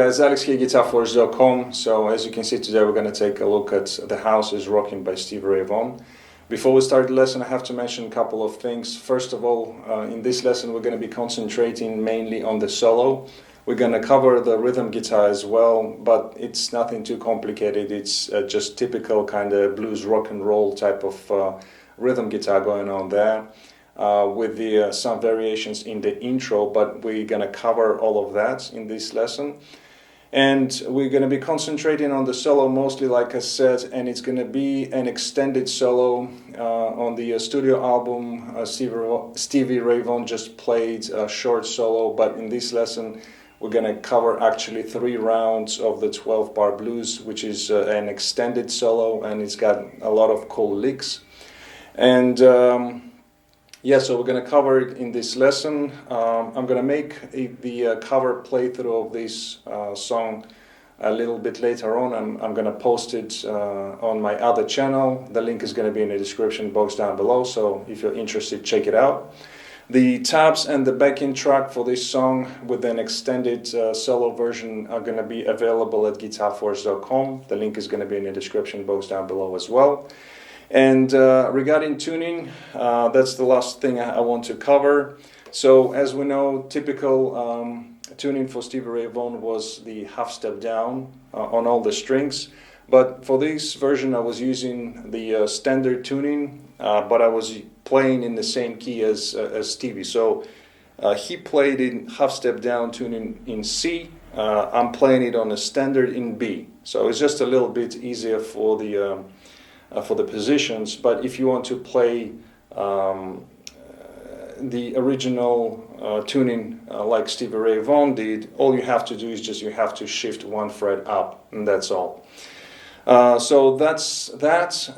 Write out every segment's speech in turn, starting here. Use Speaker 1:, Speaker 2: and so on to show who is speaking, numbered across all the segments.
Speaker 1: guys, Alex here, GuitarForce.com. So as you can see today we're going to take a look at The House is Rocking by Stevie Ray Vaughan. Before we start the lesson I have to mention a couple of things. First of all, in this lesson we're going to be concentrating mainly on the solo. We're going to cover the rhythm guitar as well, but it's nothing too complicated. It's just typical kind of blues rock and roll type of rhythm guitar going on there. With some variations in the intro, but we're going to cover all of that in this lesson. And we're going to be concentrating on the solo mostly, like I said, and it's going to be an extended solo. On the studio album, Stevie Ray Vaughan just played a short solo, but in this lesson we're going to cover actually 3 rounds of the 12-bar blues, which is an extended solo, and it's got a lot of cool licks. And yeah, so we're going to cover it in this lesson. I'm going to make the cover playthrough of this song a little bit later on. I'm going to post it on my other channel. The link is going to be in the description box down below, so if you're interested, check it out. The tabs and the backing track for this song with an extended solo version are going to be available at GuitarForce.com. The link is going to be in the description box down below as well. And regarding tuning, that's the last thing I want to cover. So as we know, typical tuning for Stevie Ray Vaughan was the half step down on all the strings. But for this version I was using the standard tuning, but I was playing in the same key as Stevie. So he played in half step down tuning in C. I'm playing it on a standard in B. So it's just a little bit easier for the positions, but if you want to play the original tuning like Stevie Ray Vaughan did, all you have to do is just you have to shift 1 fret up, and that's all. So that's that.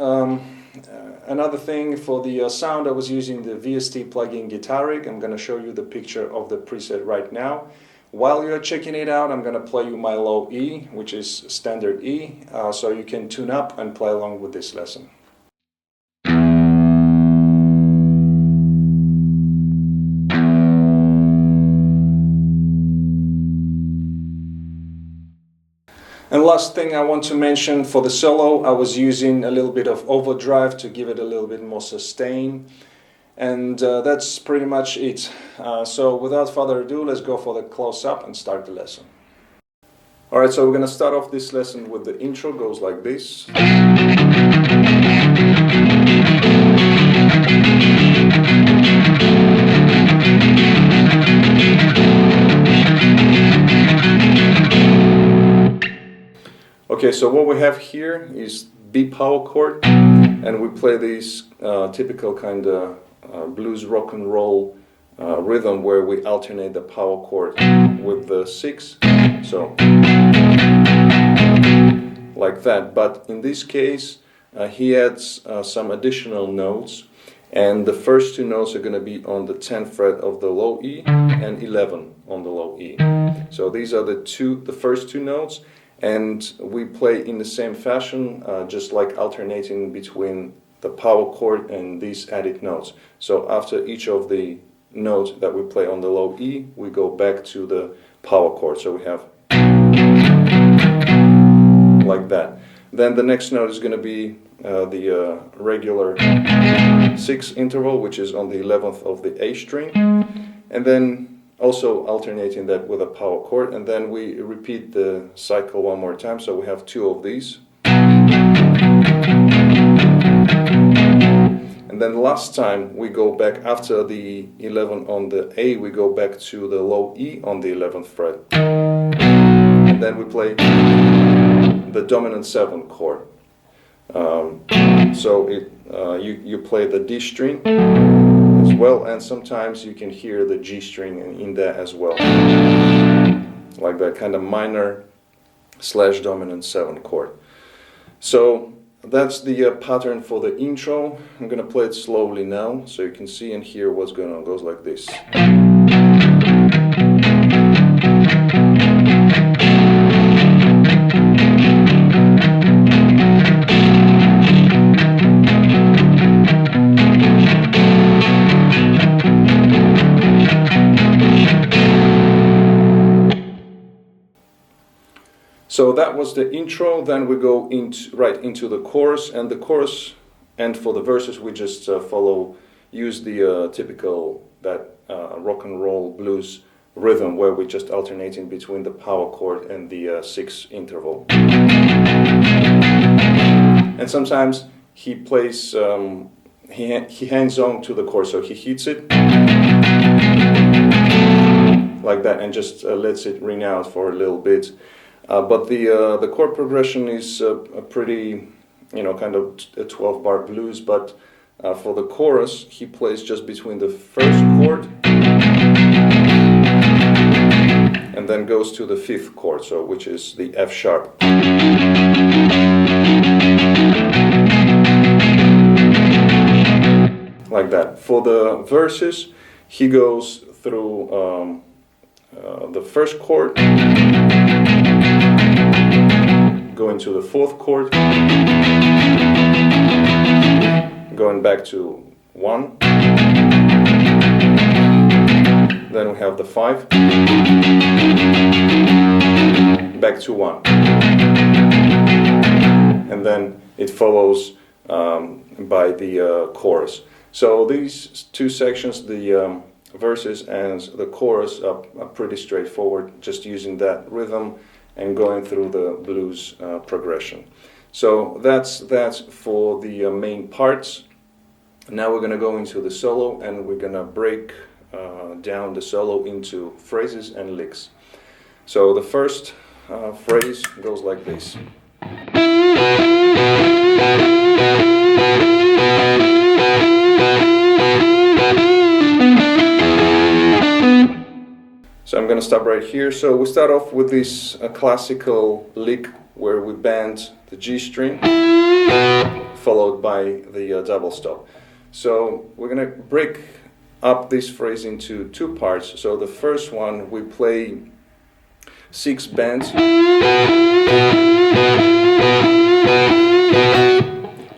Speaker 1: Another thing for the sound, I was using the VST plugin Guitar Rig. I'm going to show you the picture of the preset right now. While you're checking it out, I'm going to play you my low E, which is standard E, so you can tune up and play along with this lesson. And last thing I want to mention, for the solo, I was using a little bit of overdrive to give it a little bit more sustain. And that's pretty much it. So without further ado, let's go for the close-up and start the lesson. Alright, so we're going to start off this lesson with the intro. Goes like this. Okay, so what we have here is B power chord, and we play this typical kind of blues rock and roll rhythm where we alternate the power chord with the 6, so like that. But in this case he adds some additional notes, and the first 2 notes are going to be on the 10th fret of the low E and 11 on the low E. So these are the first 2 notes, and we play in the same fashion, just like alternating between the power chord and these added notes. So after each of the notes that we play on the low E, we go back to the power chord. So we have like that. Then the next note is going to be the regular 6 interval, which is on the 11th of the A string, and then also alternating that with a power chord, and then we repeat the cycle 1 more time. So we have 2 of these. And then last time we go back after the 11 on the A, we go back to the low E on the 11th fret. And then we play the dominant 7 chord. So you play the D string as well, and sometimes you can hear the G string in there as well. Like that kind of minor / dominant 7 chord. So that's the pattern for the intro. I'm going to play it slowly now so you can see and hear what's going on. It goes like this.
Speaker 2: So that was the intro. Then we go right into the chorus, and the chorus, and for the verses we just use the typical rock and roll blues rhythm, where we just alternating between the power chord and the 6 interval. And sometimes he plays, he hangs on to the chord, so he hits it like that and just lets it ring out for a little bit. But the chord progression is a pretty, kind of a 12-bar blues, but for the chorus, he plays just between the first chord and then goes to the 5th chord, so which is the F sharp. Like that. For the verses, he goes through the first chord, going to the 4th chord, going back to 1, then we have the 5, back to 1, and then it follows by the chorus. So these two sections, the verses and the chorus, are pretty straightforward, just using that rhythm and going through the blues progression. So that's for the main parts. Now we're going to go into the solo, and we're going to break down the solo into phrases and licks. So the first phrase goes like this. So I'm going to stop right here. So we start off with this classical lick where we bend the G string followed by the double stop. So we're going to break up this phrase into 2 parts. So the first one, we play 6 bends,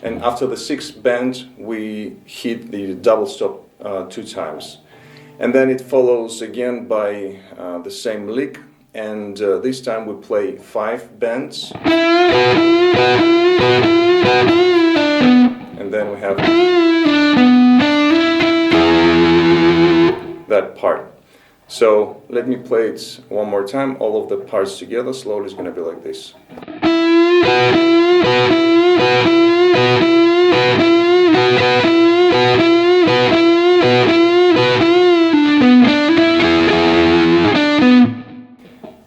Speaker 2: and after the 6th bend we hit the double stop 2 times. And then it follows again by the same lick, and this time we play 5 bends, and then we have that part. So let me play it one more time, all of the parts together. Slowly, it's going to be like this.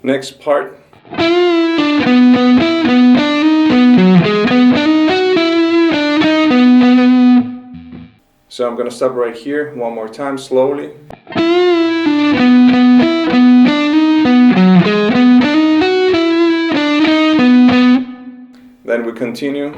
Speaker 2: Next part. So I'm going to stop right here one more time, slowly. Then we continue.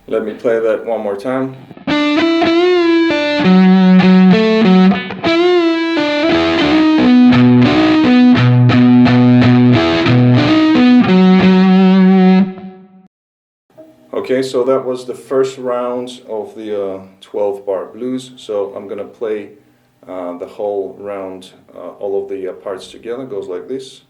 Speaker 2: Let me play that one more time. Okay, so that was the first round of the 12-bar blues. So I'm going to play the whole round, all of the parts together. It goes like this.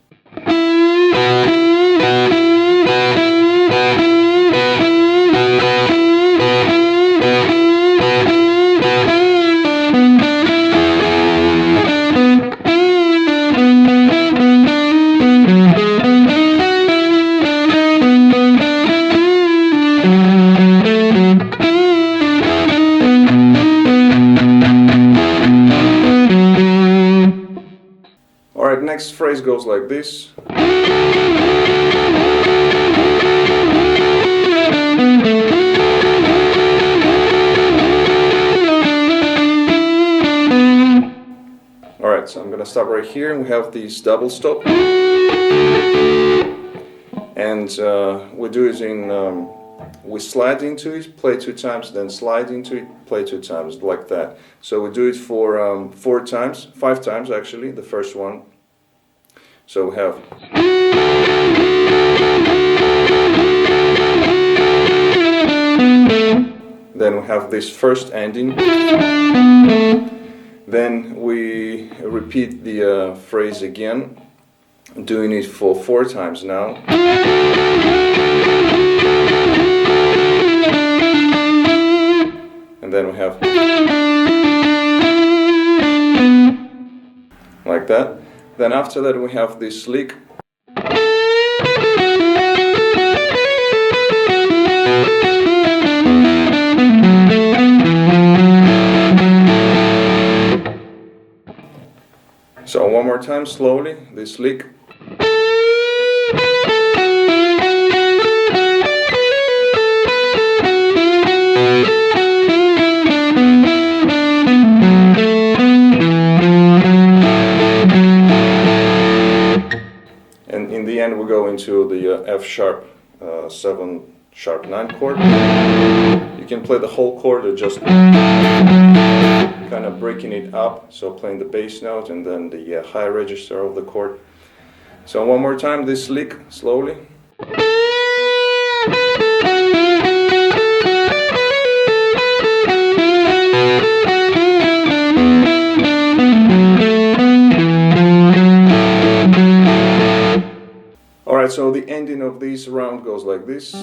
Speaker 2: Alright, next phrase goes like this. Alright, so I'm going to stop right here. We have this double stop. And we do it in, we slide into it, play 2 times, then slide into it, play 2 times, like that. So we do it for 4 times, 5 times actually, the first one. So we have. Then we have this first ending. Then we repeat the phrase again, doing it for 4 times now. And then we have like that. Then after that we have this lick. So one more time slowly, this lick. And in the end we go into the F sharp 7 sharp 9 chord. You can play the whole chord or just kind of breaking it up, so playing the bass note and then the high register of the chord. So one more time, this lick, slowly. Alright, so the ending of this round goes like this.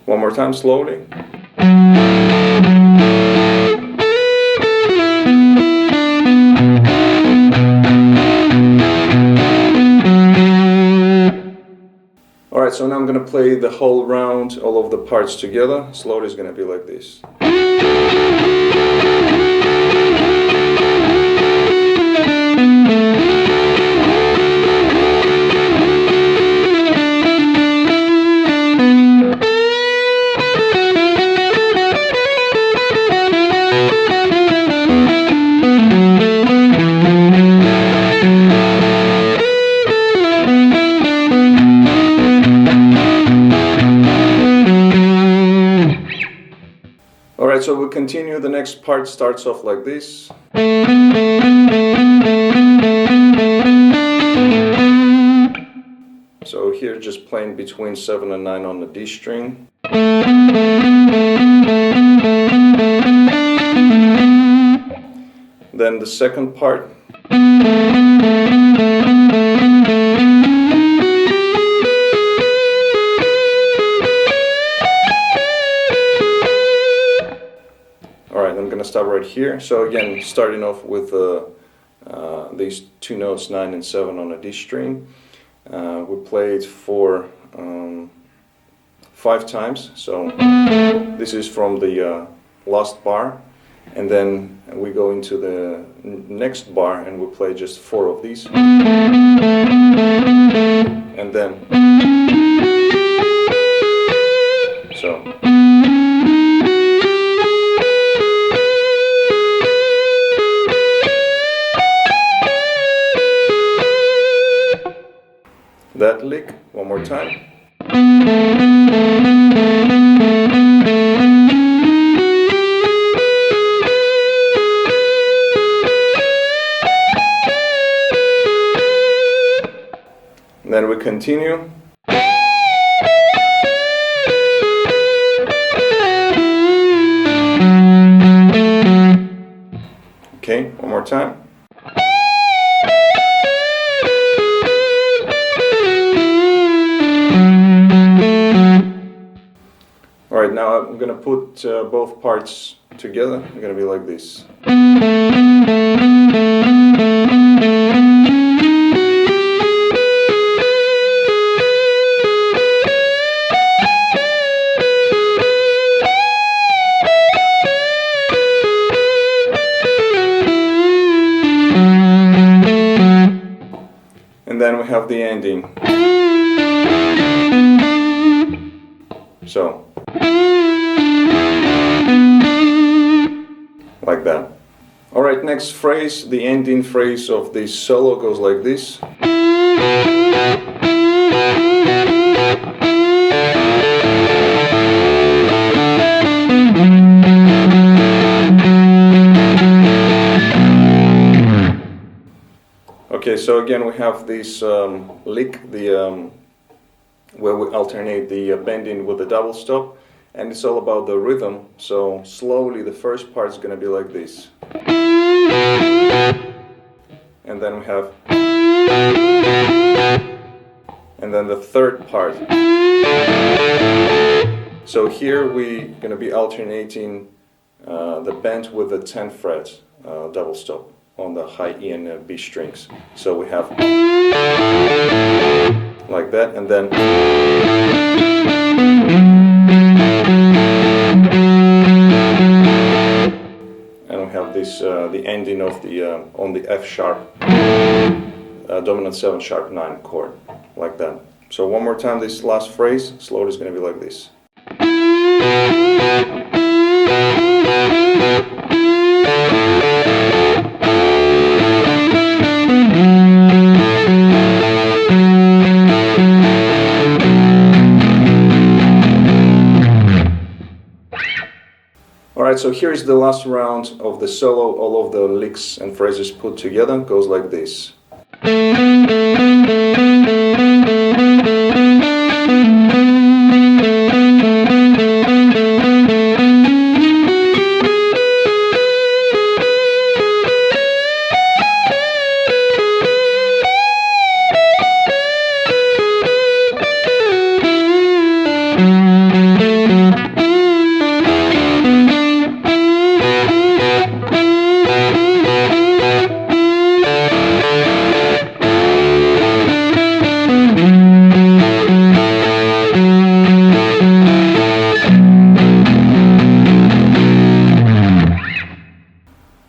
Speaker 2: One more time, slowly. Alright, so now I'm going to play the whole round, all of the parts together. Slowly is going to be like this. Alright, so we'll continue. The next part starts off like this. So here just playing between 7 and 9 on the D string. Then the second part. Alright, I'm going to stop right here. So again, starting off with these 2 notes, 9 and 7 on a D string. We play it for 5 times. So this is from the last bar. And then we go into the next bar and we play just 4 of these. And then, so. That lick, one more time. Then we continue. Okay, one more time. Alright, now I'm going to put both parts together. I'm going to be like this. And then we have the ending. So, like that. Alright, next phrase, the ending phrase of this solo goes like this. Okay, so again we have this lick, where we alternate the bending with the double stop, and it's all about the rhythm. So slowly the first part is going to be like this, and then we have, and then the third part. So here we're going to be alternating the bend with the 10th fret double stop on the high E and B strings. So we have like that, and then we have this the ending of the on the F sharp dominant 7 sharp 9 chord, like that. So one more time, this last phrase slowly is going to be like this. Alright, so here's the last round of the solo. All of the licks and phrases put together goes like this.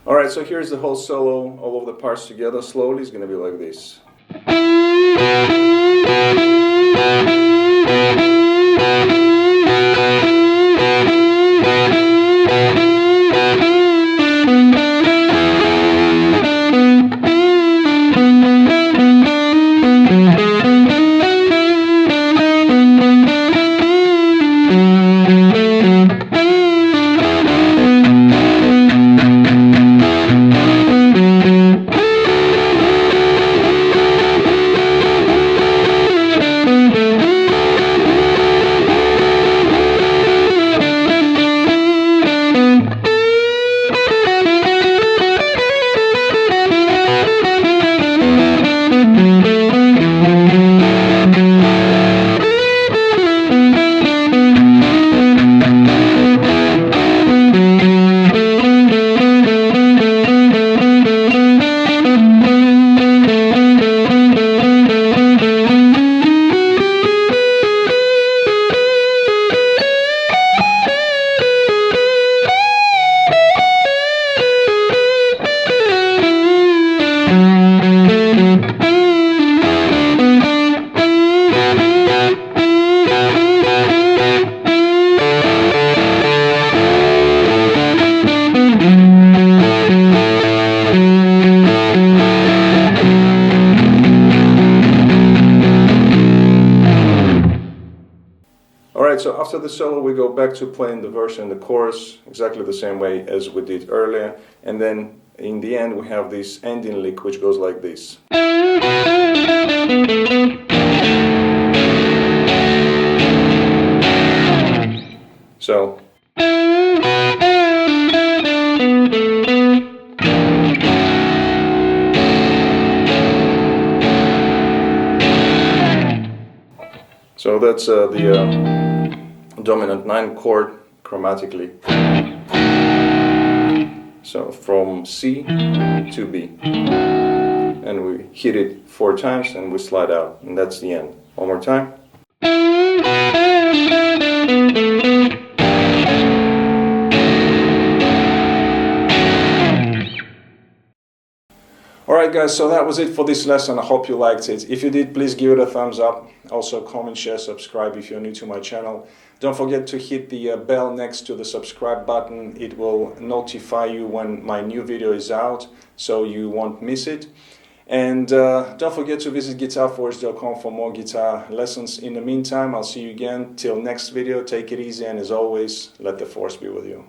Speaker 2: Alright, so here's the whole solo, all of the parts together slowly. It's going to be like this. Alright, so after the solo we go back to playing the verse and the chorus exactly the same way as we did earlier, and then in the end we have this ending lick which goes like this. So that's the dominant 9 chord chromatically. So from C to B. And we hit it 4 times and we slide out, and that's the end. One more time. Alright guys, so that was it for this lesson. I hope you liked it. If you did, please give it a thumbs up. Also comment, share, subscribe if you're new to my channel. Don't forget to hit the bell next to the subscribe button. It will notify you when my new video is out, so you won't miss it. And don't forget to visit GuitarForce.com for more guitar lessons. In the meantime, I'll see you again. Till next video, take it easy, and as always, let the force be with you.